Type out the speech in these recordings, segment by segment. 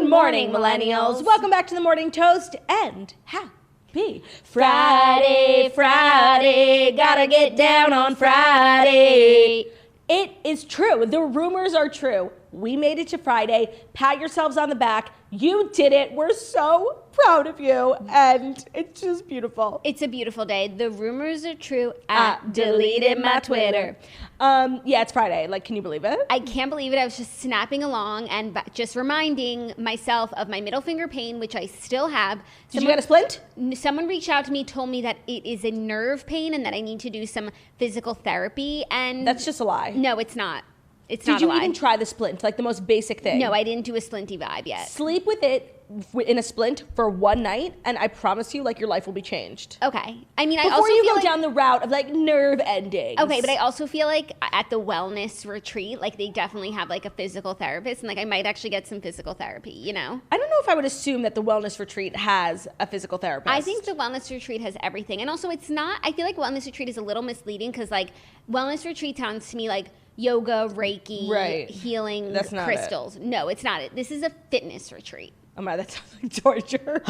morning, millennials. Welcome back to the Morning Toast and happy Friday, Friday. Gotta get down on Friday. It is true. The rumors are true. We made it to Friday. Pat yourselves on the back. You did it. We're so proud of you. And it's just beautiful. It's a beautiful day. The rumors are true. I deleted my Twitter. Yeah, it's Friday. Like, can you believe it? I can't believe it. I was just snapping along and just reminding myself of my middle finger pain, which I still have. Did you get a splint? Someone reached out to me, told me that it is a nerve pain and that I need to do some physical therapy. And that's just a lie. No, it's not. It's not a lie. Did you even try the splint, like the most basic thing? No, I didn't do a splinty vibe yet. Sleep with it in a splint for one night, and I promise you, like, your life will be changed. Okay. I mean, Before you go down the route of, like, nerve endings. Okay, but I also feel like at the wellness retreat, like, they definitely have, like, a physical therapist, and, like, I might actually get some physical therapy, you know? I don't know if I would assume that the wellness retreat has a physical therapist. I think the wellness retreat has everything. And also, it's not, I feel like wellness retreat is a little misleading because, like, wellness retreat sounds to me like yoga, Reiki, healing, crystals. No, it's not it. This is a fitness retreat. Oh my, that sounds like torture.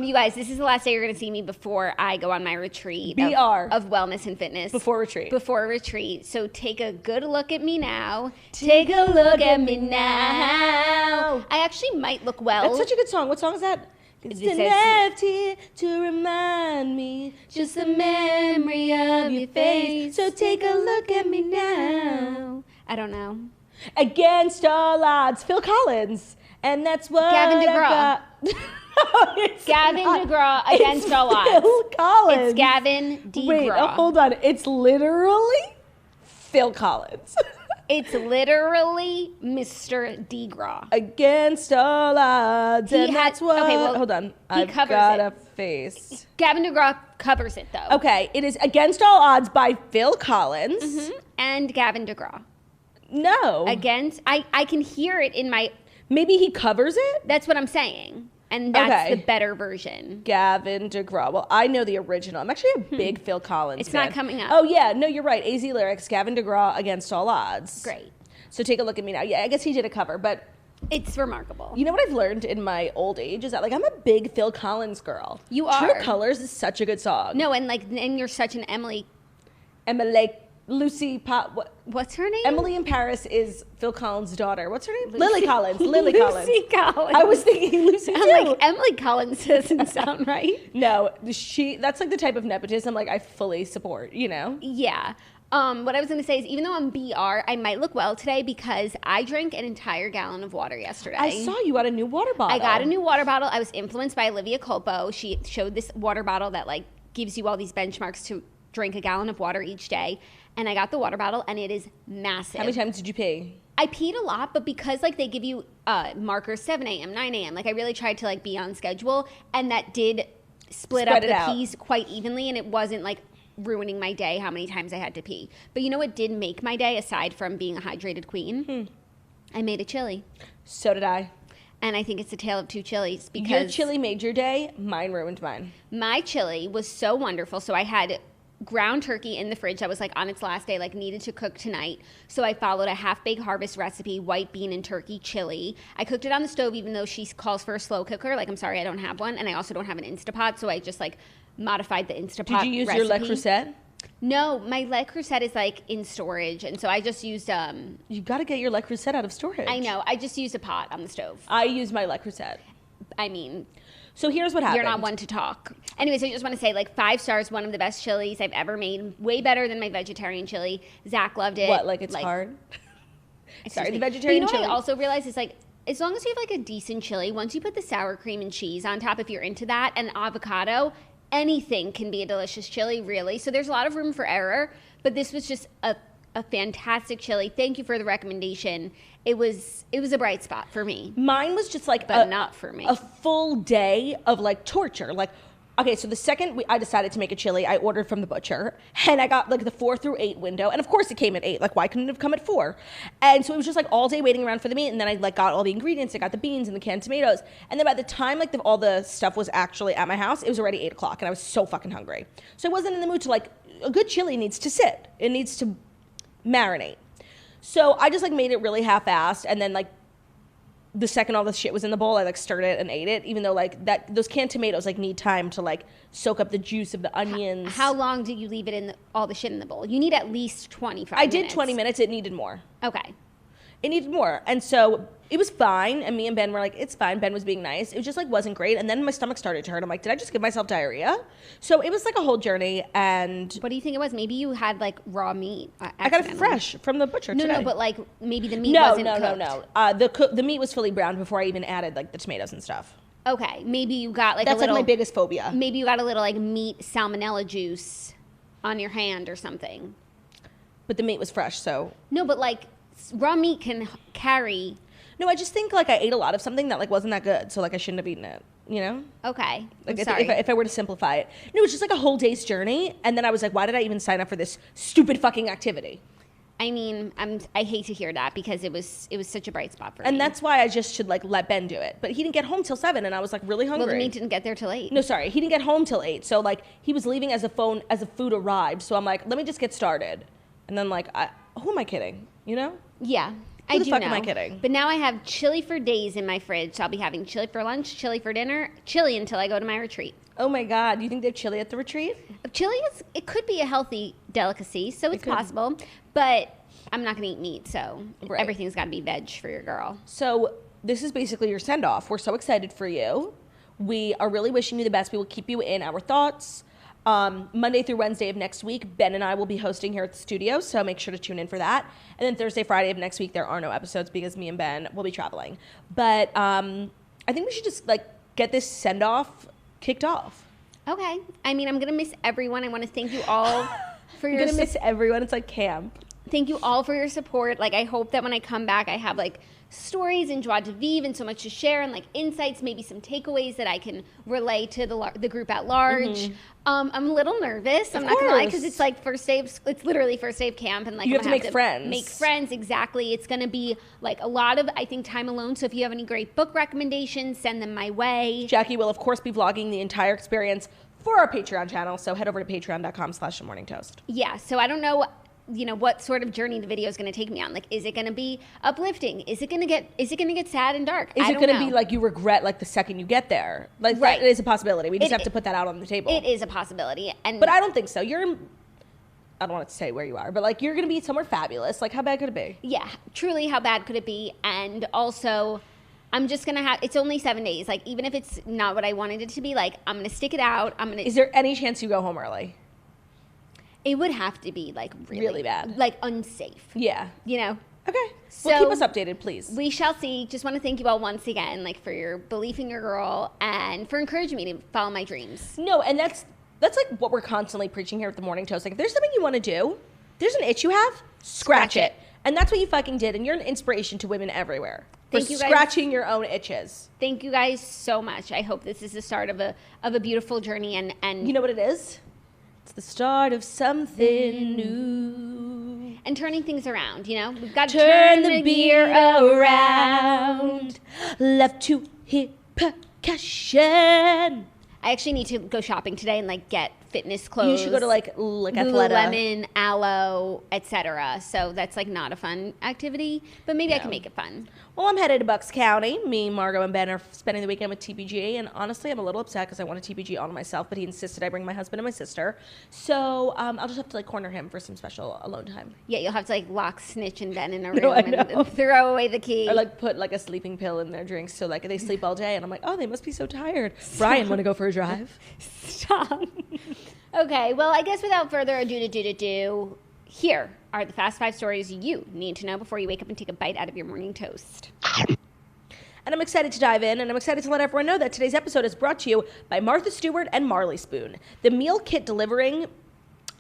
You guys, this is the last day you're going to see me before I go on my retreat of wellness and fitness. Before retreat. Before retreat. So take a good look at me now. Take a look at me now. I actually might look well. That's such a good song. What song is that? It's left here to remind me, just the memory of your face. So take a look at me now. I don't know. Against all odds, Phil Collins, and that's what Gavin DeGraw. Gavin DeGraw against all odds. Phil Collins. It's Gavin DeGraw. Wait, hold on. It's literally Phil Collins. It's literally Mr. DeGraw. Against all odds, and that's what. Okay, well, hold on. I've got a face. Gavin DeGraw covers it though. Okay, it is Against All Odds by Phil Collins and Gavin DeGraw. No. I can hear it in my... Maybe he covers it? That's what I'm saying. And that's the better version. Gavin DeGraw. Well, I know the original. I'm actually a big Phil Collins fan. Not coming up. Oh, yeah. No, you're right. AZ lyrics, Gavin DeGraw, Against All Odds. Great. So take a look at me now. Yeah, I guess he did a cover, but... It's remarkable. You know what I've learned in my old age is that, like, I'm a big Phil Collins girl. You are. True Colors is such a good song. No, and you're such an Emily... Lucy Pop. What's her name? Emily in Paris is Phil Collins' daughter. What's her name? Lily Collins. Lily Collins. Lucy Collins. I was thinking Lucy too. I'm like, Emily Collins doesn't sound right. No, that's like the type of nepotism like I fully support, you know? Yeah. What I was going to say is even though I'm BR, I might look well today because I drank an entire gallon of water yesterday. I saw you got a new water bottle. I got a new water bottle. I was influenced by Olivia Culpo. She showed this water bottle that like gives you all these benchmarks to drink a gallon of water each day. And I got the water bottle, and it is massive. How many times did you pee? I peed a lot, but because like they give you markers 7 a.m., 9 a.m., like I really tried to like be on schedule, and that did split up the pees quite evenly, and it wasn't like ruining my day how many times I had to pee. But you know what did make my day, aside from being a hydrated queen? I made a chili. So did I. And I think it's a tale of two chilies because... Your chili made your day, mine ruined mine. My chili was so wonderful, so I had... ground turkey in the fridge that was like on its last day, like needed to cook tonight. So I followed a half-baked harvest recipe, white bean and turkey chili. I cooked it on the stove even though she calls for a slow cooker. Like, I'm sorry, I don't have one. And I also don't have an Instapot, so I just like modified the Instapot recipe. Did you use your Le Creuset? No, my Le Creuset is like in storage. And so I just used... You got to get your Le Creuset out of storage. I know. I just used a pot on the stove. I used my Le Creuset. I mean... So here's what happened. You're not one to talk. Anyways, I just want to say, like, 5 stars, one of the best chilies I've ever made. Way better than my vegetarian chili. Zach loved it. What, like it's hard? Sorry, the vegetarian chili. But you know what I also realized is, like, as long as you have, like, a decent chili, once you put the sour cream and cheese on top, if you're into that, and avocado, anything can be a delicious chili, really. So there's a lot of room for error, but this was just a fantastic chili. Thank you for the recommendation. It was a bright spot for me. Mine was just like not for me. A full day of like torture. Like, okay, so the second I decided to make a chili, I ordered from the butcher, and I got like the 4 through 8 window, and of course it came at 8. Like, why couldn't it have come at 4? And so it was just like all day waiting around for the meat, and then I like got all the ingredients. I got the beans and the canned tomatoes, and then by the time like all the stuff was actually at my house, it was already 8 o'clock, and I was so fucking hungry. So I wasn't in the mood to like. A good chili needs to sit. It needs to marinate. So I just like made it really half-assed, and then like the second all this shit was in the bowl, I like stirred it and ate it, even though like those canned tomatoes like need time to like soak up the juice of the onions. How long did you leave it in all the shit in the bowl? You need at least 25 minutes. I did 20 minutes. It needed more. Okay. It needed more. And so it was fine. And me and Ben were like, it's fine. Ben was being nice. It was just like wasn't great. And then my stomach started to hurt. I'm like, did I just give myself diarrhea? So it was like a whole journey. And what do you think it was? Maybe you had like raw meat. I got it fresh from the butcher today. No, but like maybe the meat wasn't cooked. No. The meat was fully browned before I even added like the tomatoes and stuff. Okay. Maybe you got like That's a little. Like my biggest phobia. Maybe you got a little like meat salmonella juice on your hand or something. But the meat was fresh, so. No, but like raw meat can carry. No, I just think like I ate a lot of something that like wasn't that good, so like I shouldn't have eaten it. You know? Okay. Like sorry. If I were to simplify it, no, it was just like a whole day's journey, and then I was like, why did I even sign up for this stupid fucking activity? I mean, I hate to hear that because it was such a bright spot for me. And that's why I just should like let Ben do it. But he didn't get home till 7, and I was like really hungry. Well, the meat didn't get there till 8. No, sorry, he didn't get home till 8. So like he was leaving as the food arrived. So I'm like, let me just get started, and then like, who am I kidding? You know? Yeah. Who the fuck am I kidding? But now I have chili for days in my fridge. So I'll be having chili for lunch, chili for dinner, chili until I go to my retreat. Oh my God. Do you think they have chili at the retreat? Chili it could be a healthy delicacy, so it's possible. But I'm not going to eat meat, so everything's got to be veg for your girl. So this is basically your send-off. We're so excited for you. We are really wishing you the best. We will keep you in our thoughts. Monday through Wednesday of next week, Ben and I will be hosting here at the studio, so make sure to tune in for that. And then Thursday, Friday of next week, there are no episodes because me and Ben will be traveling. But I think we should just like get this send-off kicked off. Okay. I mean, I'm going to miss everyone. I want to thank you all for your I'm going to miss everyone. It's like camp. Thank you all for your support. Like, I hope that when I come back, I have like stories and joie de vivre and so much to share and like insights, maybe some takeaways that I can relay to the group at large. Mm-hmm. I'm a little nervous. I'm not gonna lie, because it's like it's literally first day of camp, and like you have to make friends. Make friends, exactly. It's gonna be like a lot of, I think, time alone. So if you have any great book recommendations, send them my way. Jackie will of course be vlogging the entire experience for our Patreon channel. So head over to patreon.com/themorningtoast. Yeah. So I don't know, what sort of journey the video is going to take me on. Like, is it going to be uplifting? Is it going to get sad and dark? Is it going to be like you regret like the second you get there? Like that is a possibility. We just have to put that out on the table. It is a possibility. But I don't think so. I don't want to say where you are, but like you're going to be somewhere fabulous. Like how bad could it be? Yeah, truly, how bad could it be? And also, I'm just going to it's only 7 days. Like, even if it's not what I wanted it to be, like, I'm going to stick it out. Is there any chance you go home early? It would have to be like really bad, like unsafe. Yeah, Okay, so keep us updated, please. We shall see. Just want to thank you all once again, like for your belief in your girl and for encouraging me to follow my dreams. No, and that's like what we're constantly preaching here at the Morning Toast. Like, if there's something you want to do, there's an itch you have, scratch it, and that's what you fucking did. And you're an inspiration to women everywhere. Thank you guys. Scratching your own itches. Thank you guys so much. I hope this is the start of a beautiful journey. And you know what it is? It's the start of something new. And turning things around, We've got to turn the beer around. Love to hear percussion. I actually need to go shopping today and like get fitness clothes. You should go to like Lululemon, Aloe, etc. So that's like not a fun activity, but maybe I can make it fun. Well, I'm headed to Bucks County. Me, Margot, and Ben are spending the weekend with TPG, and honestly, I'm a little upset because I wanted TPG all to myself, but he insisted I bring my husband and my sister. So I'll just have to like corner him for some special alone time. Yeah, you'll have to like lock Snitch and Ben in a room and throw away the key. Or like put like a sleeping pill in their drinks so like they sleep all day, and I'm like, oh, they must be so tired. Brian, want to go for a drive? Stop. Okay, well, I guess without further ado, here are the fast 5 stories you need to know before you wake up and take a bite out of your morning toast. And I'm excited to dive in, and I'm excited to let everyone know that today's episode is brought to you by Martha Stewart and Marley Spoon, the meal kit delivering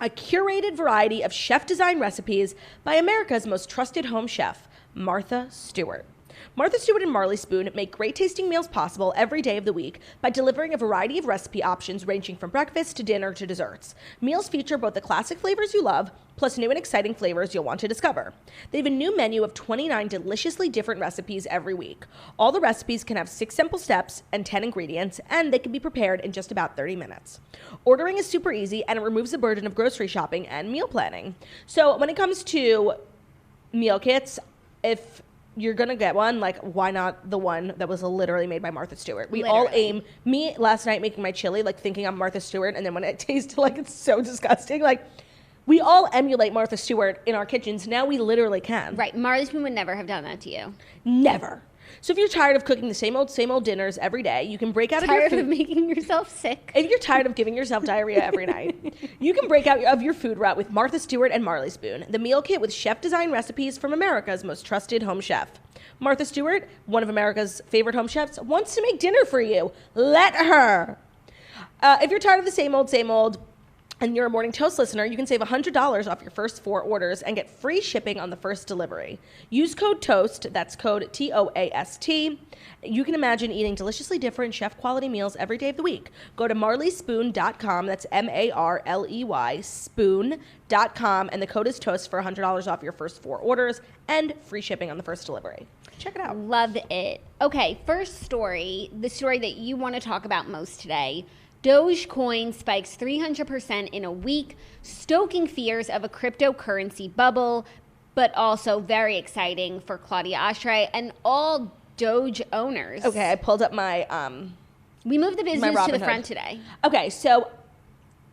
a curated variety of chef-design recipes by America's most trusted home chef, Martha Stewart. Martha Stewart and Marley Spoon make great tasting meals possible every day of the week by delivering a variety of recipe options ranging from breakfast to dinner to desserts. Meals feature both the classic flavors you love, plus new and exciting flavors you'll want to discover. They have a new menu of 29 deliciously different recipes every week. All the recipes can have 6 simple steps and 10 ingredients, and they can be prepared in just about 30 minutes. Ordering is super easy, and it removes the burden of grocery shopping and meal planning. So when it comes to meal kits, if you're gonna get one, like, why not the one that was literally made by Martha Stewart? We Literally. all aim, me last night making my chili, like thinking I'm Martha Stewart, and then when it tasted like it's so disgusting, like, we all emulate Martha Stewart in our kitchens. Now we literally can. Right. Marley Spoon would never have done that to you. Never. So if you're tired of cooking the same old dinners every day, you can break out of your Tired food. of making yourself sick. If you're tired of giving yourself diarrhea every night, you can break out of your food rut with Martha Stewart and Marley Spoon, the meal kit with chef-design recipes from America's most trusted home chef. Martha Stewart, one of America's favorite home chefs, wants to make dinner for you. Let her. If you're tired of the same old, and you're a Morning Toast listener, you can save $100 off your first 4 orders and get free shipping on the first delivery. Use code TOAST, that's code TOAST. You can imagine eating deliciously different chef-quality meals every day of the week. Go to marleyspoon.com, that's M-A-R-L-E-Y, spoon.com, and the code is TOAST for $100 off your first 4 orders and free shipping on the first delivery. Check it out. Love it. Okay, first story, the story that you want to talk about most today. Dogecoin spikes 300% in a week, stoking fears of a cryptocurrency bubble, but also very exciting for Claudia Oshry and all Doge owners. Okay, I pulled up my We moved the business to the Robinhood. front today. Okay, so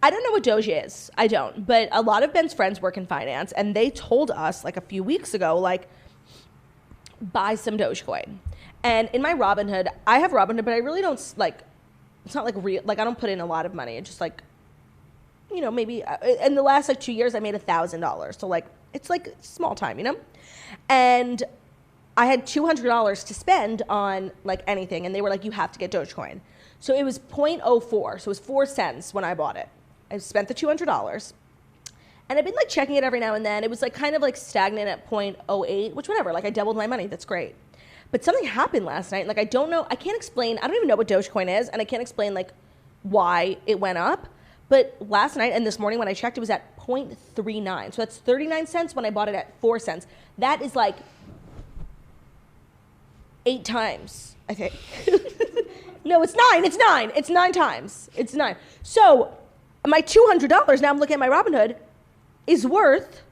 I don't know what Doge is. I don't. But a lot of Ben's friends work in finance, and they told us like a few weeks ago, like, buy some Dogecoin. And in my Robinhood, I have Robinhood, but I really don't, like, it's not like real, like, I don't put in a lot of money. It's just like, you know, maybe in the last like 2 years, I made $1,000. So like, it's like small time, you know? And I had $200 to spend on like anything. And they were like, you have to get Dogecoin. So it was 0.04. So it was 4 cents when I bought it. I spent the $200. And I've been like checking it every now and then. It was like kind of like stagnant at 0.08, which whatever, like I doubled my money. That's great. But something happened last night. Like, I don't know. I can't explain. I don't even know what Dogecoin is. And I can't explain, like, why it went up. But last night and this morning when I checked, it was at 0.39. So that's 39 cents when I bought it at 4 cents. That is, like, 8 times, I think. No, it's 9. It's 9. It's 9 times. It's 9. So my $200, now I'm looking at my Robinhood, is worth,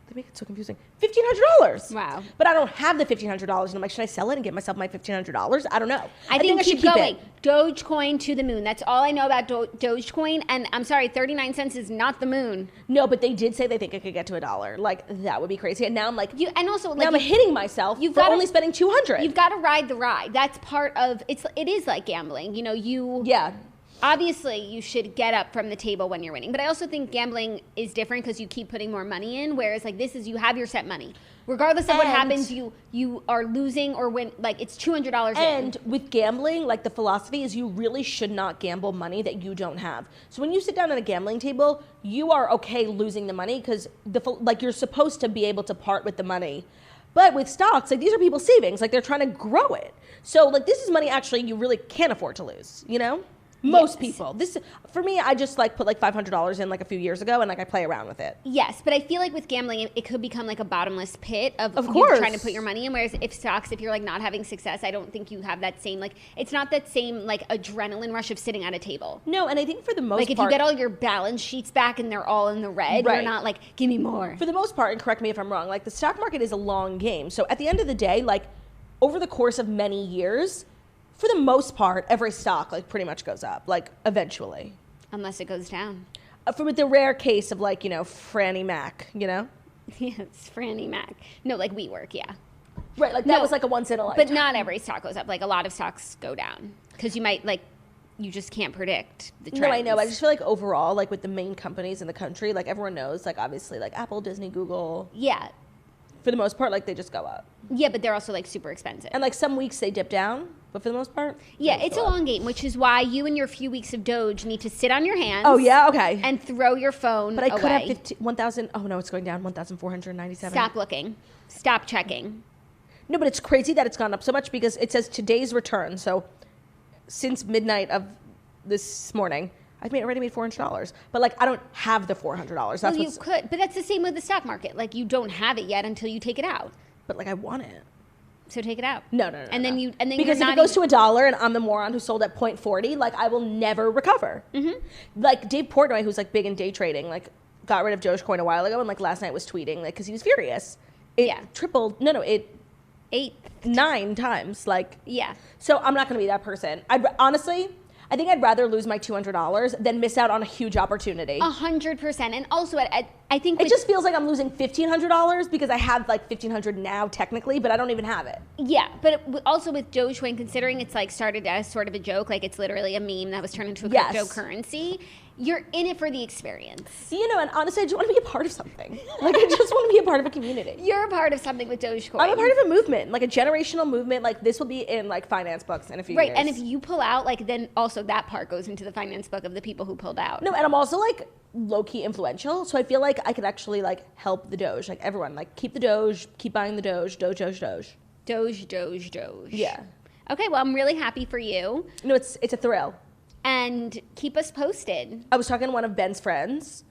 they make it so confusing, $1,500. Wow. But I don't have the $1,500. And I'm like, should I sell it and get myself my $1,500? I don't know. I think I should keep keep going. it. Dogecoin to the moon. That's all I know about Dogecoin. And I'm sorry, 39 cents is not the moon. No, but they did say they think it could get to $1. Like, that would be crazy. And now I'm like, And also, now like, I'm hitting myself for only spending $200. You've got to ride the ride. That's part of it is like gambling. You know, Yeah. obviously you should get up from the table when you're winning. But I also think gambling is different because you keep putting more money in. Whereas like this is you have your set money. Regardless of what happens, you are losing or win. Like it's $200 in. And with gambling, like the philosophy is you really should not gamble money that you don't have. So when you sit down at a gambling table, you are okay losing the money because like you're supposed to be able to part with the money. But with stocks, like these are people's savings, like they're trying to grow it. So like this is money actually you really can't afford to lose, you know? Most people. This for me, I just like put like $500 in like a few years ago and like I play around with it. Yes, but I feel like with gambling, it could become like a bottomless pit of you course trying to put your money in. Whereas if stocks, if you're like not having success, I don't think you have that same like it's not that same like adrenaline rush of sitting at a table. No, and I think for the most Like if part, you get all your balance sheets back and they're all in the red, you're Right. not like give me more. for the most part, and correct me if I'm wrong, like the stock market is a long game. So at the end of the day, like over the course of many years, for the most part, every stock like pretty much goes up, like eventually. Unless it goes down. For with the rare case of like, you know, Franny Mac, you know? Yes, Franny Mac. No, like WeWork, yeah. Right, like that was like a once in a lifetime. But not every stock goes up. Like a lot of stocks go down because you might like you just can't predict the trends. No, I know. I just feel like overall, like with the main companies in the country, like everyone knows, like obviously like Apple, Disney, Google, Yeah. for the most part, like they just go up. Yeah, but they're also like super expensive. And like some weeks they dip down, but for the most part, Yeah, they it's go a up. long game, which is why you and your few weeks of Doge need to sit on your hands. Oh yeah, okay. And throw your phone But I could have away. 1,000. Oh no, it's going down 1,497. Stop looking. Stop checking. No, but it's crazy that it's gone up so much because it says today's return. So since midnight of this morning, I've already made $400. But like I don't have the $400. That's Well, you what's, could, but that's the same with the stock market. Like you don't have it yet until you take it out. but like I want it. So take it out. No. And then because you're if not it goes even- to $1 and I'm the moron who sold at 0.40, like I will never recover. Mm-hmm. Like Dave Portnoy, who's like big in day trading, like got rid of Dogecoin a while ago, and like last night was tweeting like because he was furious. It Yeah. tripled. No, it 8th. 9 times. Like, Yeah. so I'm not going to be that person. Honestly, I think I'd rather lose my $200 than miss out on a huge opportunity. 100%. And also, I think It just feels like I'm losing $1,500 because I have like $1,500 now technically, but I don't even have it. yeah, but also with Dogecoin, considering it's like started as sort of a joke, like it's literally a meme that was turned into a cryptocurrency. You're in it for the experience. You know, and honestly, I just want to be a part of something. Like, I just want to be a part of a community. You're a part of something with Dogecoin. I'm a part of a movement, like a generational movement. Like, this will be in like finance books in a few years. Right, and if you pull out, like, then also that part goes into the finance book of the people who pulled out. No, and I'm also like low-key influential, so I feel like I could actually like help the Doge, like everyone, like keep the Doge, keep buying the Doge, Doge. Doge. Yeah. Okay, well, I'm really happy for you. No, it's a thrill. And keep us posted. I was talking to one of Ben's friends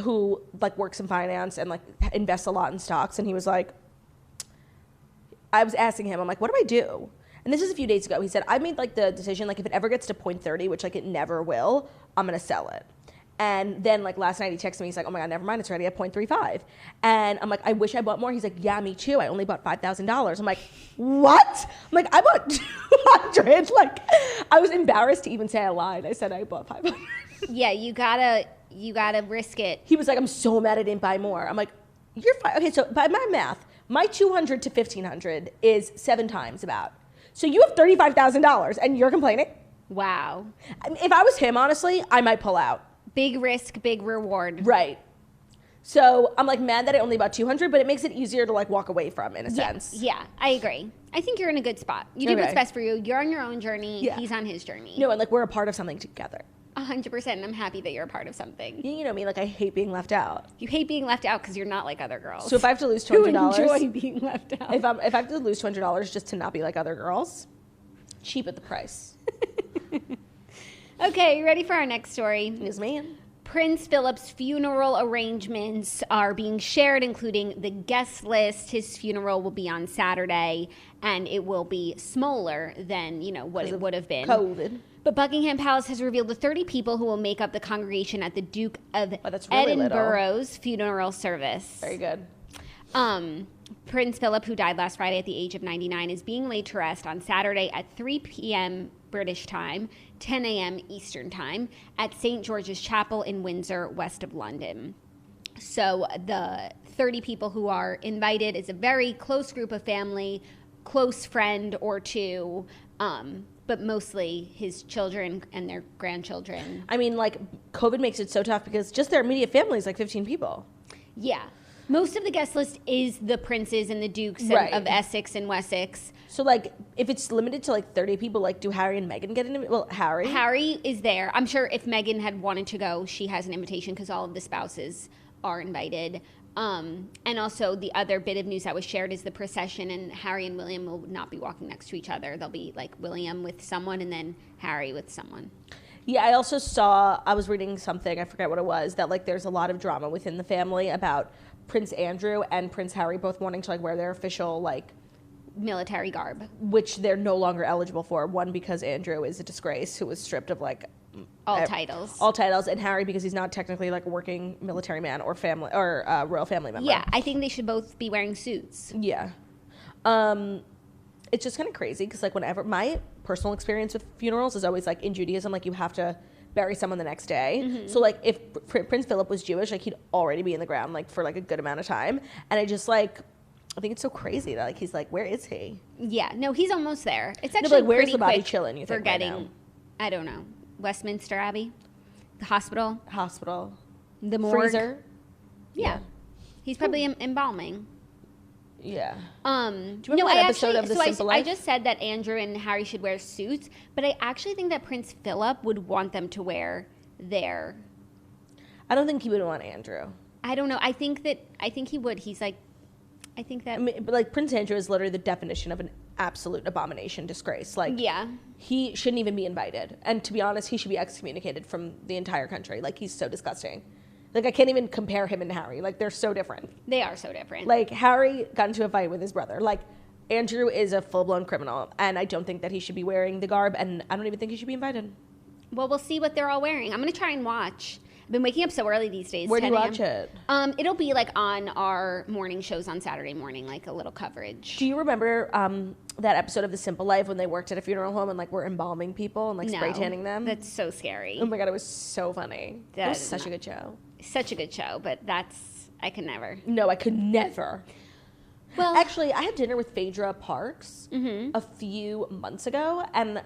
who like works in finance and like invests a lot in stocks, and he was like, I was asking him, I'm like, what do I do? And this is a few days ago. He said, I made like the decision, like if it ever gets to 0.30, which like it never will, I'm gonna sell it. And then like last night he texted me, he's like, oh my God, never mind, it's already at 0.35. And I'm like, I wish I bought more. He's like, yeah, me too. I only bought $5,000. I'm like, what? I'm like, I bought 200. Like, I was embarrassed to even say I lied. I said I bought 500. Yeah, you gotta risk it. He was like, I'm so mad I didn't buy more. I'm like, you're fine. Okay, so by my math, my 200 to 1,500 is 7 times about. So you have $35,000 and you're complaining? Wow. If I was him, honestly, I might pull out. Big risk, big reward. Right. So I'm like mad that I only bought 200, but it makes it easier to like walk away from in a sense. Yeah, I agree. I think you're in a good spot. You do what's best for you. You're on your own journey. Yeah. He's on his journey. No, and like we're a part of something together. 100%. And I'm happy that you're a part of something. You know me, like I hate being left out. You hate being left out because you're not like other girls. So if I have to lose $200, you enjoy being left out. If I have to lose $200 just to not be like other girls, cheap at the price. Okay, you ready for our next story? Yes, ma'am. Prince Philip's funeral arrangements are being shared, including the guest list. His funeral will be on Saturday, and it will be smaller than, what it would have been. COVID. But Buckingham Palace has revealed the 30 people who will make up the congregation at the Duke of that's really Edinburgh's funeral service. Very good. Prince Philip, who died last Friday at the age of 99, is being laid to rest on Saturday at 3 p.m. British time, 10 a.m. Eastern time, at St. George's Chapel in Windsor, west of London. So the 30 people who are invited is a very close group of family, close friend or two, but mostly his children and their grandchildren. I mean, like, COVID makes it so tough because just their immediate family is like 15 people. Yeah. Most of the guest list is the princes and the dukes of Essex and Wessex. So, like, if it's limited to, like, 30 people, like, do Harry and Meghan get an invitation? Well, Harry. Harry is there. I'm sure if Meghan had wanted to go, she has an invitation because all of the spouses are invited. And also the other bit of news that was shared is the procession, and Harry and William will not be walking next to each other. They'll be, like, William with someone and then Harry with someone. Yeah, I also saw, I was reading something, I forget what it was, that, like, there's a lot of drama within the family about Prince Andrew and Prince Harry both wanting to, like, wear their official, like, military garb, which they're no longer eligible for. One, because Andrew is a disgrace who was stripped of like all titles, and Harry because he's not technically like a working military man or family or royal family member. Yeah, I think they should both be wearing suits. Yeah, it's just kind of crazy because like whenever my personal experience with funerals is always like in Judaism, like you have to bury someone the next day. Mm-hmm. So like if Prince Philip was Jewish, like he'd already be in the ground like for like a good amount of time, and I think it's so crazy that like he's like, where is he? Yeah, no, he's almost there. It's actually like, where's pretty the body quick chilling? You think for getting, right now? I don't know, Westminster Abbey, the hospital, the morgue. Freezer. Yeah, he's probably embalming. Yeah. Do you remember that episode of The Simple Life? I just said that Andrew and Harry should wear suits, but I actually think that Prince Philip would want them to wear their. I don't think he would want Andrew. I don't know. I think he would. He's like. I think that... I mean, but like Prince Andrew is literally the definition of an absolute abomination, disgrace. Like, yeah. He shouldn't even be invited. And to be honest, he should be excommunicated from the entire country. Like, he's so disgusting. Like, I can't even compare him and Harry. Like, they're so different. They are so different. Like, Harry got into a fight with his brother. Like, Andrew is a full-blown criminal. And I don't think that he should be wearing the garb. And I don't even think he should be invited. Well, we'll see what they're all wearing. I'm going to try and watch. Been waking up so early these days. Where do you 10 watch it? It'll be like on our morning shows on Saturday morning, like a little coverage. Do you remember that episode of The Simple Life when they worked at a funeral home and like were embalming people and like spray tanning them? That's so scary. Oh my God, it was so funny. That was such a good show. Such a good show, but I could never. No, I could never. Well, actually, I had dinner with Phaedra Parks a few months ago, and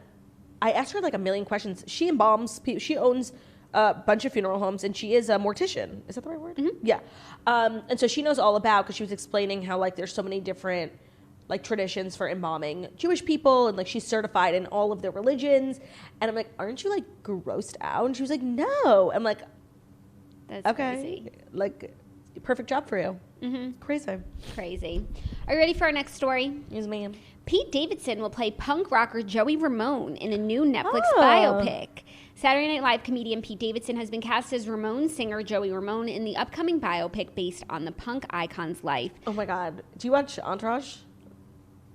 I asked her like a million questions. She embalms people. She owns a bunch of funeral homes, and she is a mortician. Is that the right word? Mm-hmm. Yeah. And so she knows all about, because she was explaining how like there's so many different like traditions for embalming Jewish people, and like she's certified in all of their religions. And I'm like, aren't you like grossed out? And she was like, no. I'm like, that's okay, crazy. Like perfect job for you. Mm-hmm. Crazy. Are you ready for our next story? Yes, ma'am. Pete Davidson will play punk rocker Joey Ramone in a new Netflix biopic. Saturday Night Live comedian Pete Davidson has been cast as Ramone singer Joey Ramone in the upcoming biopic based on the punk icon's life. Oh my God. Do you watch Entourage?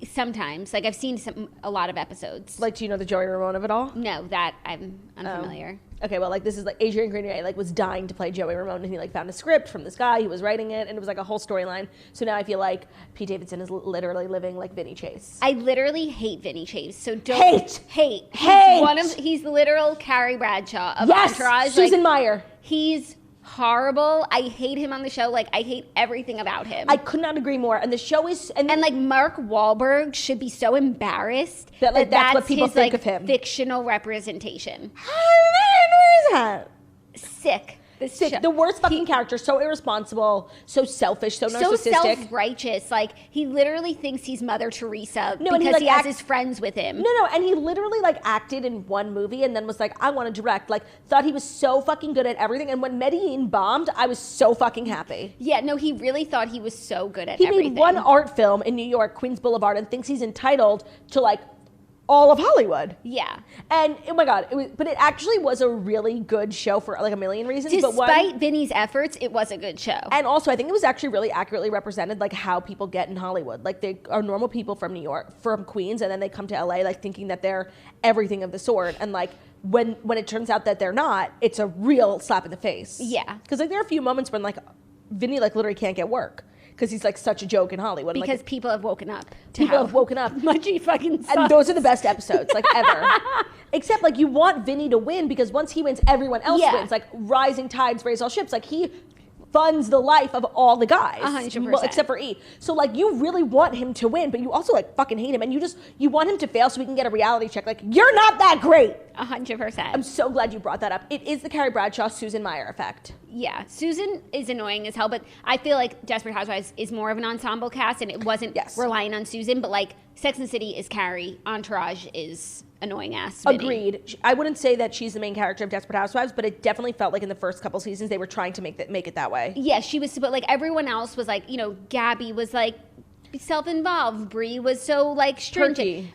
Sometimes. Like, I've seen a lot of episodes. Like, do you know the Joey Ramone of it all? No, that I'm unfamiliar. Okay, well, like, this is like Adrian Grenier like was dying to play Joey Ramone, and he like found a script from this guy who was writing it, and it was like a whole storyline. So now I feel like Pete Davidson is literally living like Vinny Chase. I literally hate Vinny Chase. So don't hate. He's literal Carrie Bradshaw of Entourage. Susan Meyer. He's horrible. I hate him on the show. Like, I hate everything about him. I could not agree more. And the show is... And like, Mark Wahlberg should be so embarrassed that that's what people think of him. Fictional representation. Where is that? Sick. The worst fucking character. So irresponsible, so selfish, so narcissistic. So self-righteous. Like, he literally thinks he's Mother Teresa because he has his friends with him. No, and he literally, like, acted in one movie and then was like, I want to direct. Like, thought he was so fucking good at everything. And when Medellin bombed, I was so fucking happy. Yeah, no, he really thought he was so good at everything. He made one art film in New York, Queens Boulevard, and thinks he's entitled to, like, all of Hollywood. Yeah. And oh my God, but it actually was a really good show for like a million reasons. Despite Vinny's efforts, it was a good show. And also I think it was actually really accurately represented like how people get in Hollywood. Like they are normal people from New York, from Queens, and then they come to LA like thinking that they're everything of the sort. And like when it turns out that they're not, it's a real slap in the face. Yeah. Because like there are a few moments when like Vinny like literally can't get work. Because he's like such a joke in Hollywood. Because like, people have woken up. People have woken up. Much he fucking sucks. And those are the best episodes, like ever. Except like you want Vinny to win because once he wins, everyone else wins. Like rising tides raise all ships. Like he funds the life of all the guys. 100%. Well, except for E. So like you really want him to win, but you also like fucking hate him. And you want him to fail so we can get a reality check. Like you're not that great. 100%. I'm so glad you brought that up. It is the Carrie Bradshaw, Susan Meyer effect. Yeah, Susan is annoying as hell, but I feel like Desperate Housewives is more of an ensemble cast, and it wasn't relying on Susan, but like Sex and the City is Carrie, Entourage is annoying ass Vinny. Agreed. I wouldn't say that she's the main character of Desperate Housewives, but it definitely felt like in the first couple seasons they were trying to make it that way. Yeah, she was, but like everyone else was like, you know, Gabby was like self-involved. Brie was so like stringent.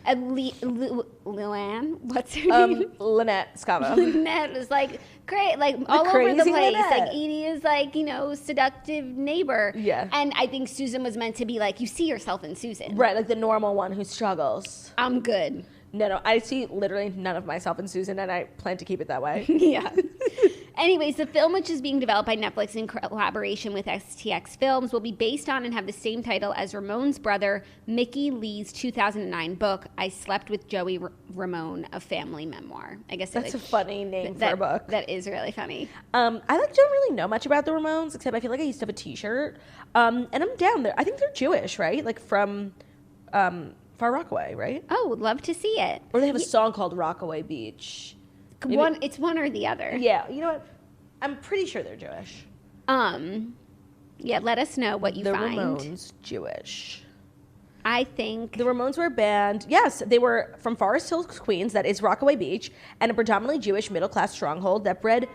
Lillian, what's her name? Lynette Scavo. Lynette was like great, like all over the place. Lynette. Like Edie is like, you know, seductive neighbor. Yeah. And I think Susan was meant to be like, you see yourself in Susan. Right, like the normal one who struggles. I'm good. No, I see literally none of myself in Susan, and I plan to keep it that way. Yeah. Anyways, the film, which is being developed by Netflix in collaboration with STX Films, will be based on and have the same title as Ramone's brother, Mickey Lee's 2009 book, I Slept with Joey Ramone, a family memoir. I guess that's a funny name for a book. That is really funny. I like don't really know much about the Ramones, except I feel like I used to have a T-shirt, and I'm down there. I think they're Jewish, right? Like from Far Rockaway, right? Oh, would love to see it. Or they have a song called Rockaway Beach. It's one or the other. Yeah, you know what? I'm pretty sure they're Jewish. Yeah, let us know what you find. The Ramones Jewish. I think the Ramones were a band. Yes, they were from Forest Hills, Queens. That is Rockaway Beach, and a predominantly Jewish middle-class stronghold that bred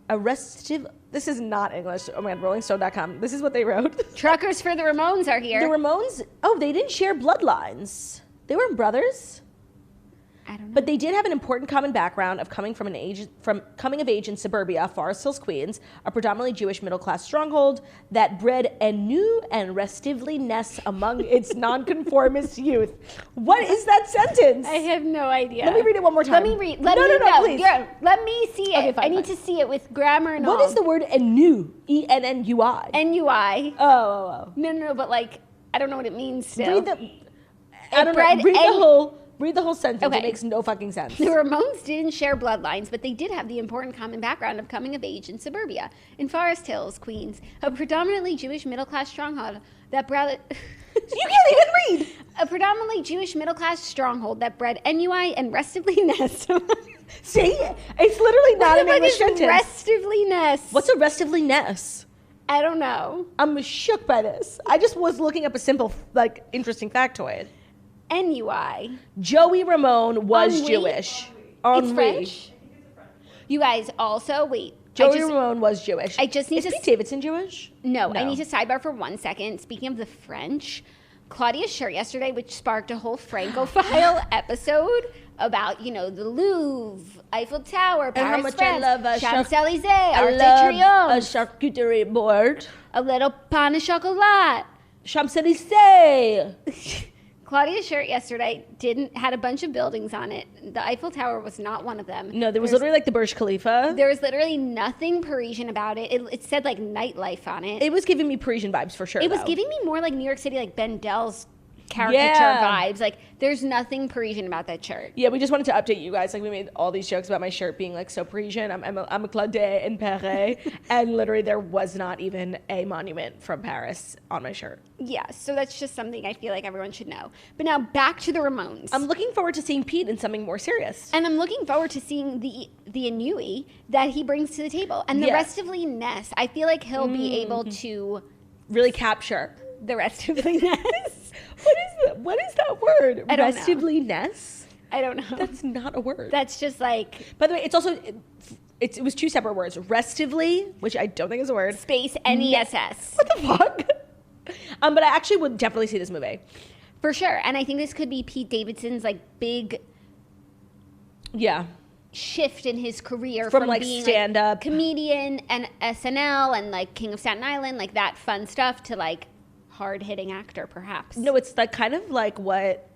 a restive. This is not English. Oh my God, RollingStone.com. This is what they wrote. Truckers for the Ramones are here. The Ramones. Oh, they didn't share bloodlines. They weren't brothers. I don't know. But they did have an important common background of coming from coming of age in suburbia, Forest Hills, Queens, a predominantly Jewish middle-class stronghold that bred Ennui and Restively Ness among its nonconformist youth. What is that sentence? I have no idea. Let me read it one more time. Let me read. No, please. Yeah, let me see it. Okay, fine, I need to see it with grammar and all. What is the word Ennui? E-N-N-U-I. Ennui. Oh. No, but like, I don't know what it means still. Read the whole sentence. Okay. It makes no fucking sense. The Ramones didn't share bloodlines, but they did have the important common background of coming of age in suburbia, in Forest Hills, Queens, a predominantly Jewish middle-class stronghold that bred... You can't even read! A predominantly Jewish middle-class stronghold that bred Ennui and Restively Ness. See? It's literally not an English sentence. Restively Ness. What's a Restively Ness? I don't know. I'm shook by this. I just was looking up a simple, like, interesting factoid. Ennui. Joey Ramone was Ennui? Jewish. It's French? You guys also, wait. Joey Ramone was Jewish. I just need Is to... Pete Davidson Jewish? No, I need to sidebar for 1 second. Speaking of the French, Claudia's shirt yesterday, which sparked a whole Francophile episode about, the Louvre, Eiffel Tower, And how Paris, much France, I love Champs-Élysées, I Arc de love a Triomphe, charcuterie board. a little pain de chocolat. Champs-Élysées. Claudia's shirt yesterday had a bunch of buildings on it. The Eiffel Tower was not one of them. No, there was literally like the Burj Khalifa. There was literally nothing Parisian about it. It said like nightlife on it. It was giving me Parisian vibes for sure. It was giving me more like New York City, like Ben Dell's caricature vibes. Like, there's nothing Parisian about that shirt. Yeah, we just wanted to update you guys. Like, we made all these jokes about my shirt being like so Parisian. I'm a Claudia in Paris, and literally there was not even a monument from Paris on my shirt. Yeah, so that's just something I feel like everyone should know. But now back to the Ramones. I'm looking forward to seeing Pete in something more serious. And I'm looking forward to seeing the Ennui that he brings to the table. And the Restively Ness, I feel like he'll be able to really capture the Restively Ness. What is that word? I don't know. Restively Ness? I don't know. That's not a word. That's just like... By the way, it's also... It was two separate words. Restively, which I don't think is a word. Space Ness. What the fuck? But I actually would definitely see this movie. For sure. And I think this could be Pete Davidson's like big... Yeah. Shift in his career from like being stand-up like, comedian and SNL and like King of Staten Island, like that fun stuff, to like hard-hitting actor, perhaps. No, it's like kind of like what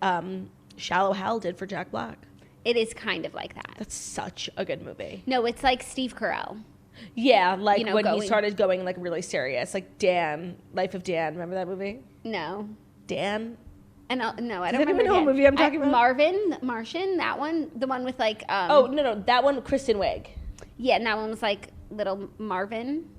Shallow Hal did for Jack Black. It is kind of like that. That's such a good movie. No, it's like Steve Carell. Yeah, like when he started going like really serious, like Dan, Life of Dan. Remember that movie? No. Dan? And no, I don't remember know what movie I'm talking about. Martian, that one, the one with like. Oh no, that one, Kristen Wiig. Yeah, and that one was like Little Marvin.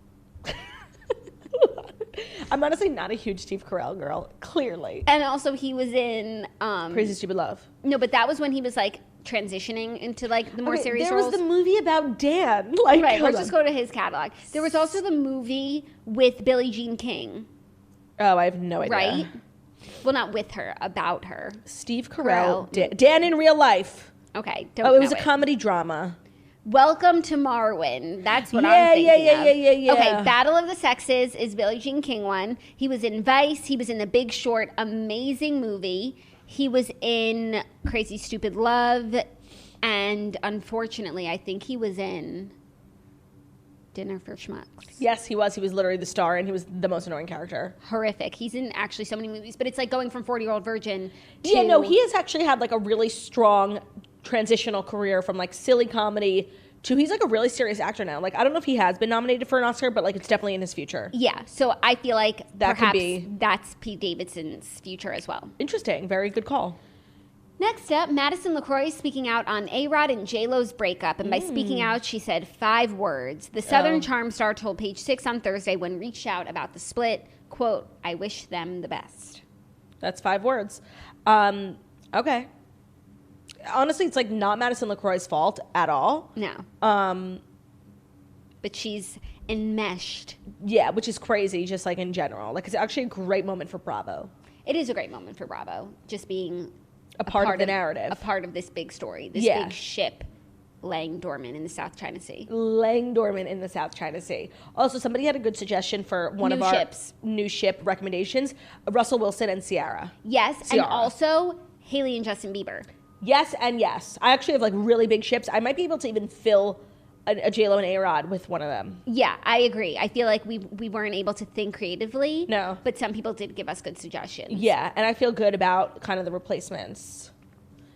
I'm honestly not a huge Steve Carell girl, clearly. And also he was in Crazy Stupid Love. No, but that was when he was like transitioning into like the more serious there roles. Was the movie about Dan. Like, right, let's just go to his catalog. There was also the movie with Billie Jean King. Oh, I have no idea. Right? Well, not with her, about her. Steve Carell. Dan in real life. Okay. It was a comedy drama. Welcome to Marwin. That's what I'm thinking Yeah. Okay, Battle of the Sexes is Billie Jean King one. He was in Vice. He was in The Big Short. Amazing movie. He was in Crazy Stupid Love. And unfortunately, I think he was in Dinner for Schmucks. Yes, he was. He was literally the star, and he was the most annoying character. Horrific. He's in actually so many movies, but it's like going from 40-Year-Old Virgin to... Yeah, no, he has actually had like a really strong transitional career from like silly comedy to he's like a really serious actor now. Like, I don't know if he has been nominated for an Oscar, but like it's definitely in his future. Yeah, so I feel like that perhaps could be. That's Pete Davidson's future as well. Interesting. Very good call. Next up, Madison LeCroy speaking out on A-Rod and J-Lo's breakup. And by speaking out, she said 5 words. The Southern Charm star told Page 6 on Thursday when reached out about the split, quote, "I wish them the best." That's 5 words. Okay. Honestly, it's like not Madison LeCroy's fault at all. No. But she's enmeshed. Yeah, which is crazy, just like in general. Like, it's actually a great moment for Bravo. It is a great moment for Bravo, just being a part of the narrative. A part of this big story, this big ship laying dormant in the South China Sea. Laying dormant in the South China Sea. Also, somebody had a good suggestion for one of our new ship recommendations, Russell Wilson and Ciara. Yes, and also Haley and Justin Bieber. Yes and yes. I actually have like really big ships. I might be able to even fill a J-Lo and A-Rod with one of them. Yeah, I agree. I feel like we weren't able to think creatively. No. But some people did give us good suggestions. Yeah, and I feel good about kind of the replacements.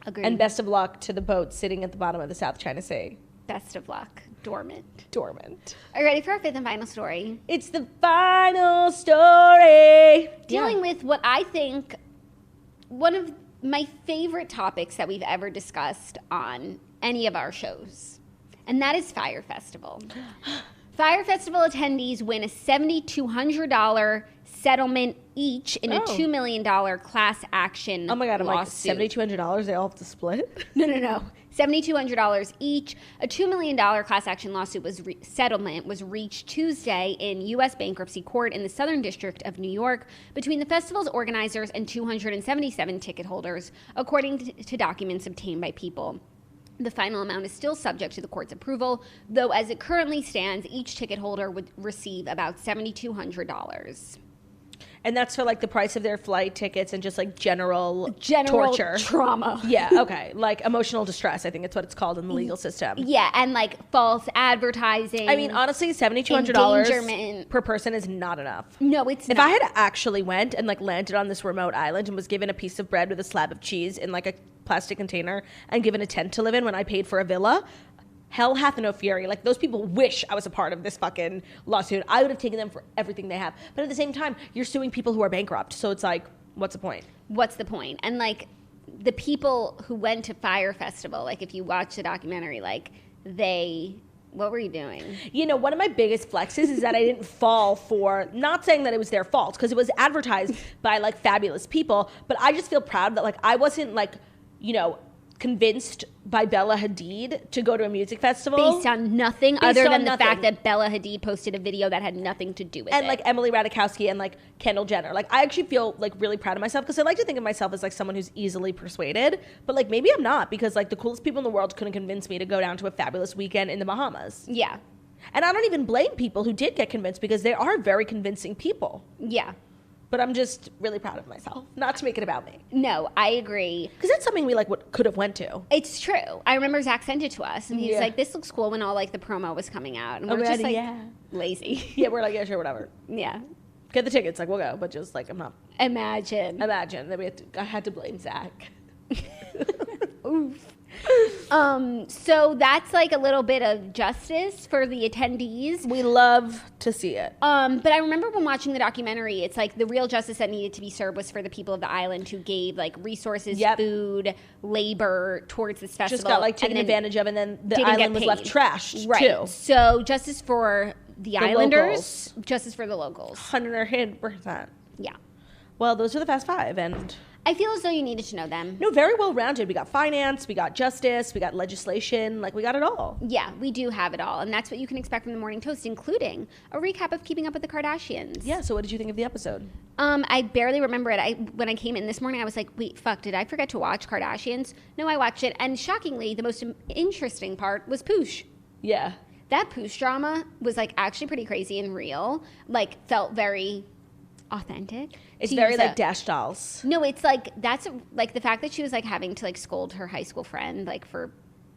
Agreed. And best of luck to the boat sitting at the bottom of the South China Sea. Best of luck. Dormant. Dormant. Are you ready for our fifth and final story? It's the final story. Dealing with what I think one of my favorite topics that we've ever discussed on any of our shows, and that is Fyre Festival. Fyre Festival attendees win a $7,200 settlement each in a $2 million class action Oh my God, I'm lawsuit. like, $7,200, they all have to split? No. $7,200 each. A $2 million class action lawsuit settlement was reached Tuesday in U.S. bankruptcy court in the Southern District of New York between the festival's organizers and 277 ticket holders, according to documents obtained by People. The final amount is still subject to the court's approval, though as it currently stands, each ticket holder would receive about $7,200. And that's for like the price of their flight tickets and just like general torture. Trauma. Yeah, okay. Like emotional distress, I think it's what it's called in the legal system. Yeah, and like false advertising. I mean, honestly, $7,200 per person is not enough. No, it's If not. I had actually went and like landed on this remote island and was given a piece of bread with a slab of cheese in like a plastic container and given a tent to live in when I paid for a villa, hell hath no fury. Like, those people wish I was a part of this fucking lawsuit. I would have taken them for everything they have. But at the same time, you're suing people who are bankrupt. So it's like, what's the point? What's the point? And like the people who went to Fyre Festival, like if you watch the documentary, like what were you doing? You know, one of my biggest flexes is that I didn't fall for, not saying that it was their fault, because it was advertised by like fabulous people, but I just feel proud that like I wasn't like, you know, convinced by Bella Hadid to go to a music festival. Based on nothing other than the fact that Bella Hadid posted a video that had nothing to do with it. And like Emily Ratajkowski and like Kendall Jenner. Like, I actually feel like really proud of myself because I like to think of myself as like someone who's easily persuaded, but like maybe I'm not, because like the coolest people in the world couldn't convince me to go down to a fabulous weekend in the Bahamas. Yeah. And I don't even blame people who did get convinced, because they are very convincing people. Yeah. But I'm just really proud of myself, not to make it about me. No, I agree. Because that's something we like could have went to. It's true. I remember Zach sent it to us, and he's like, "This looks cool," when all like the promo was coming out, and we're just like, lazy. Yeah, we're like, yeah, sure, whatever. Yeah. Get the tickets, like we'll go, but just like I'm not. Imagine that I had to blame Zach. Oof. So that's like a little bit of justice for the attendees. We love to see it. But I remember when watching the documentary, it's like the real justice that needed to be served was for the people of the island who gave like resources, food, labor towards this festival. Just got like taken advantage of, and then the island was left trashed too. So justice for the islanders, locals. Justice for the locals. 100%. Yeah. Well, those are the Fast Five, and I feel as though you needed to know them. No, very well rounded. We got finance, we got justice, we got legislation, like we got it all. Yeah, we do have it all. And that's what you can expect from the Morning Toast, including a recap of Keeping Up with the Kardashians. Yeah, so what did you think of the episode? I barely remember it. When I came in this morning, I was like, wait, fuck, did I forget to watch Kardashians? No, I watched it. And shockingly, the most interesting part was Poosh. Yeah. That Poosh drama was like actually pretty crazy and real. Like, felt very authentic. It's very like Dash Dolls. No, it's like that's like the fact that she was like having to like scold her high school friend like for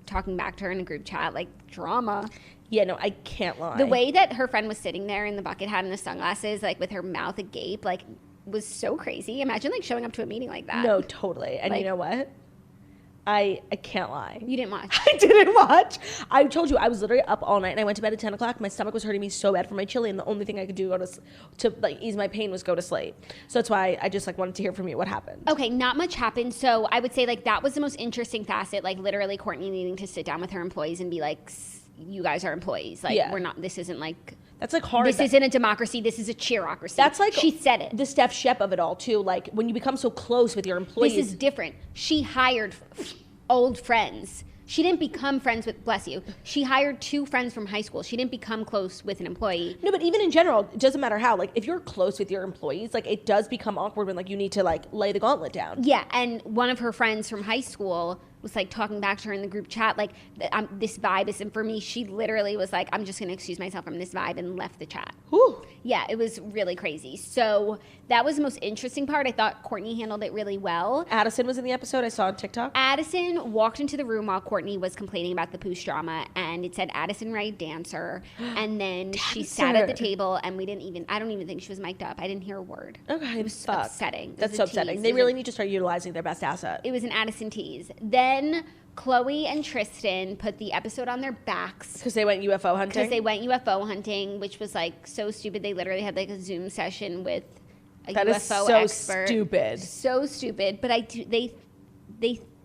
talking back to her in a group chat, like drama. Yeah, no, I can't lie. The way that her friend was sitting there in the bucket hat and the sunglasses, like with her mouth agape, like was so crazy. Imagine like showing up to a meeting like that. No, totally. And like, you know what? I can't lie. You didn't watch. I didn't watch. I told you I was literally up all night, and I went to bed at 10 o'clock. My stomach was hurting me so bad from my chili, and the only thing I could do to like ease my pain was go to sleep. So that's why I just like wanted to hear from you what happened. Okay, not much happened. So I would say like that was the most interesting facet. Like literally Courtney needing to sit down with her employees and be like, "You guys are employees. Like we're not. This isn't like." That's like hard. This isn't a democracy. This is a cheerocracy. That's like she said it. The Steph Shep of it all too. Like when you become so close with your employees. This is different. She hired old friends. She didn't become friends with, bless you, she hired 2 friends from high school. She didn't become close with an employee. No, but even in general, it doesn't matter how. Like, if you're close with your employees, like, it does become awkward when, like, you need to, like, lay the gauntlet down. Yeah, and one of her friends from high school was like talking back to her in the group chat, like, this vibe isn't for me. She literally was like, I'm just going to excuse myself from this vibe, and left the chat. Whew. Yeah, it was really crazy. So that was the most interesting part. I thought Kourtney handled it really well. Addison was in the episode I saw on TikTok. Addison walked into the room while Kourtney was complaining about the poosh drama, and it said Addison Rae dancer. And then she sat at the table, and I don't even think she was mic'd up. I didn't hear a word. Okay, it was upsetting. That's so upsetting. They really need to start utilizing their best asset. It was an Addison tease. Then Khloe and Tristan put the episode on their backs. Because they went UFO hunting? Because they went UFO hunting, which was like so stupid. They literally had like a Zoom session with a UFO expert. Stupid. So stupid. But they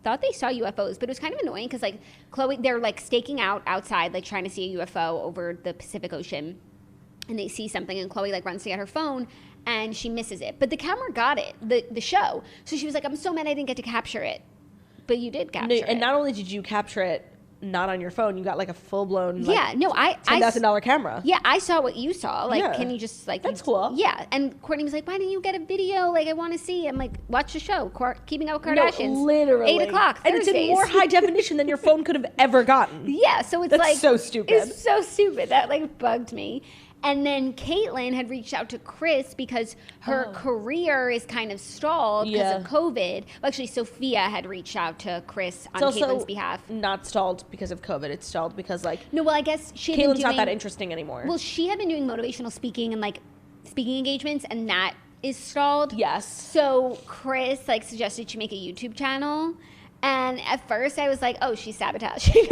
thought they saw UFOs, but it was kind of annoying because like Khloe, they're like staking out outside, like trying to see a UFO over the Pacific Ocean. And they see something, and Khloe like runs to get her phone, and she misses it. But the camera got it, the show. So she was like, I'm so mad I didn't get to capture it. But you did capture it. And not only did you capture it not on your phone, you got like a full-blown $10,000 camera. Yeah, I saw what you saw. Like, can you just like... That's cool. Yeah, and Kourtney was like, why didn't you get a video? Like, I want to see. I'm like, watch the show, Keeping Up with Kardashians. No, literally. 8 o'clock, and Thursdays. it's in more high definition than your phone could have ever gotten. Yeah, so it's That's like... so stupid. It's so stupid. That like bugged me. And then Caitlyn had reached out to Kris because her career is kind of stalled because of COVID. Well, actually, Sophia had reached out to Kris on Caitlyn's behalf. Not stalled because of COVID. It's stalled because like... No, well, I guess she had Caitlyn's not that interesting anymore. Well, she had been doing motivational speaking and like speaking engagements, and that is stalled. Yes. So Kris like suggested she make a YouTube channel. And at first I was like, oh, she's sabotaging.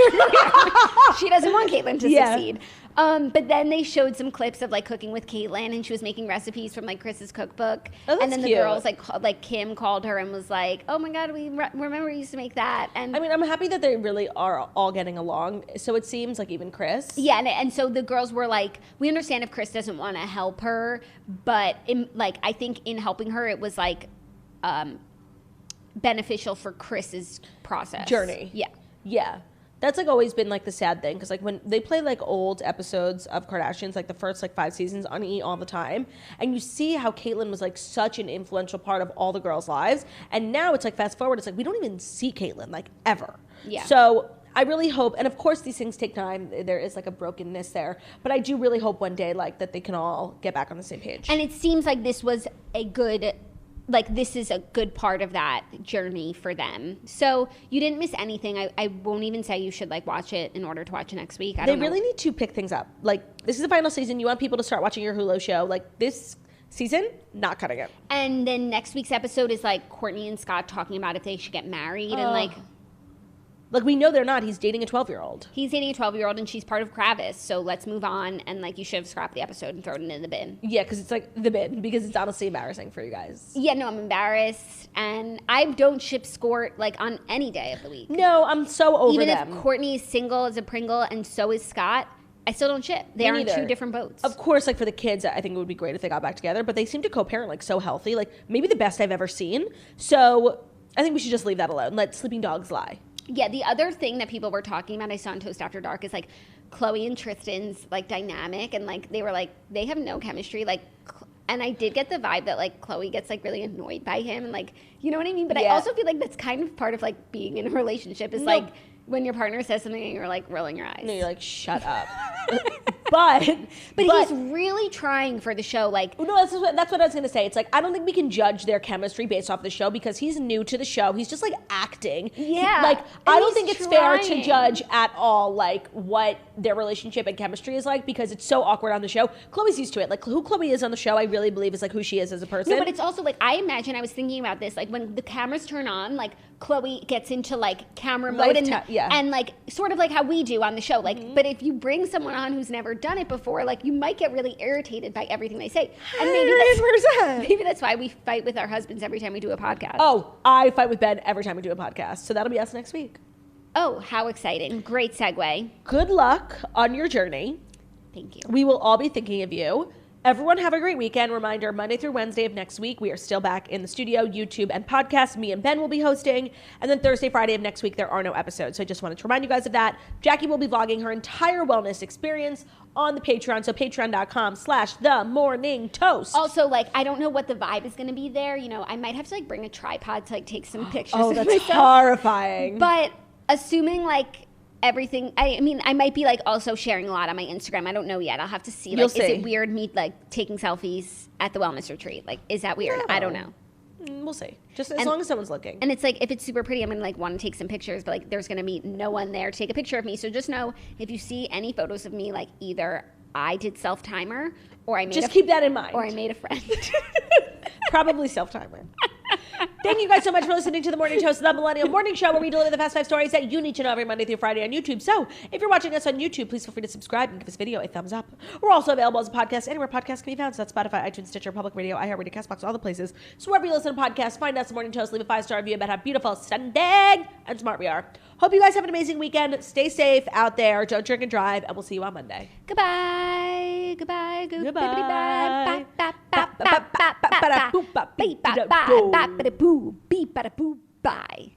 She doesn't want Caitlyn to succeed. But then they showed some clips of like cooking with Caitlyn, and she was making recipes from like Kris's cookbook. Oh, that's and then cute. the girls like Kim called her and was like, oh my God, we remember we used to make that. And I mean, I'm happy that they really are all getting along. So it seems like even Kris. Yeah, and so the girls were like, we understand if Kris doesn't want to help her, but I think in helping her, it was like beneficial for Kris's process. Journey. Yeah. Yeah. That's like always been like the sad thing, because like when they play like old episodes of Kardashians, like the first like 5 seasons on E! All the time, and you see how Caitlyn was like such an influential part of all the girls' lives, and now it's like fast forward, it's like we don't even see Caitlyn like ever. Yeah. So I really hope, and of course these things take time, there is like a brokenness there, but I do really hope one day like that they can all get back on the same page. And it seems like this was this is a good part of that journey for them. So you didn't miss anything. I won't even say you should like watch it in order to watch it next week. They really need to pick things up. Like, this is the final season. You want people to start watching your Hulu show. Like, this season, not cutting it. And then next week's episode is like Kourtney and Scott talking about if they should get married. And like, we know they're not. He's dating a 12-year-old. He's dating a 12-year-old, and she's part of Kravis. So let's move on. And like, you should have scrapped the episode and thrown it in the bin. Yeah, because it's like the bin, because it's honestly embarrassing for you guys. Yeah, no, I'm embarrassed. And I don't ship Skort like on any day of the week. No, I'm so over Even them. if Kourtney is single as a Pringle and so is Scott, I still don't ship. They are on 2 different boats. Of course, like for the kids, I think it would be great if they got back together, but they seem to co-parent like so healthy, like maybe the best I've ever seen. So I think we should just leave that alone. Let sleeping dogs lie. Yeah, the other thing that people were talking about, I saw on Toast After Dark, is like Khloe and Tristan's like dynamic, and like they were like they have no chemistry, like, and I did get the vibe that like Khloe gets like really annoyed by him, and like, you know what I mean? But I also feel like that's kind of part of like being in a relationship is like when your partner says something and you're like rolling your eyes. No, you're like, shut up. But he's really trying for the show. Like, no, that's what I was gonna say. It's like I don't think we can judge their chemistry based off the show because he's new to the show. He's just like acting. Yeah, like I don't think it's fair to judge at all like what their relationship and chemistry is like because it's so awkward on the show. Khloe's used to it. Like who Khloe is on the show, I really believe is like who she is as a person. No, but it's also like I imagine I was thinking about this like when the cameras turn on, like Khloe gets into like camera mode and like sort of like how we do on the show. Like, but if you bring someone on who's never done it before, like you might get really irritated by everything they say. And maybe that's why we fight with our husbands every time we do a podcast. Oh, I fight with Ben every time we do a podcast. So that'll be us next week. Oh, how exciting. Great segue. Good luck on your journey. Thank you. We will all be thinking of you. Everyone have a great weekend. Reminder, Monday through Wednesday of next week, we are still back in the studio, YouTube, and podcast. Me and Ben will be hosting. And then Thursday, Friday of next week, there are no episodes. So I just wanted to remind you guys of that. Jackie will be vlogging her entire wellness experience on the Patreon. So patreon.com/themorningtoast. Also, like, I don't know what the vibe is going to be there. You know, I might have to, like, bring a tripod to, like, take some pictures Oh, of that's myself. horrifying. But assuming, like, everything, I mean, I might be, like, also sharing a lot on my Instagram. I don't know yet. I'll have to see. Like, You'll is see. it weird me, like, taking selfies at the wellness retreat? Like, is that weird? No. I don't know. We'll see. Just as long as someone's looking. And it's like, if it's super pretty, I'm gonna like want to take some pictures, but like there's gonna be no one there to take a picture of me. So just know, if you see any photos of me, like either I did self-timer or I made Just keep that in mind. or I made a friend. Probably self-timer. Thank you guys so much for listening to The Morning Toast, the Millennial Morning Show, where we deliver the fast 5 stories that you need to know every Monday through Friday on YouTube. So if you're watching us on YouTube, please feel free to subscribe and give this video a thumbs up. We're also available as a podcast anywhere podcasts can be found. So that's Spotify, iTunes, Stitcher, Public Radio, iHeartRadio, CastBox, all the places. So wherever you listen to podcasts, find us, The Morning Toast, leave a 5-star review about how beautiful, Sunday, and smart we are. Hope you guys have an amazing weekend. Stay safe out there. Don't drink and drive, and we'll see you on Monday. Goodbye. Goodbye. Goodbye. Bye.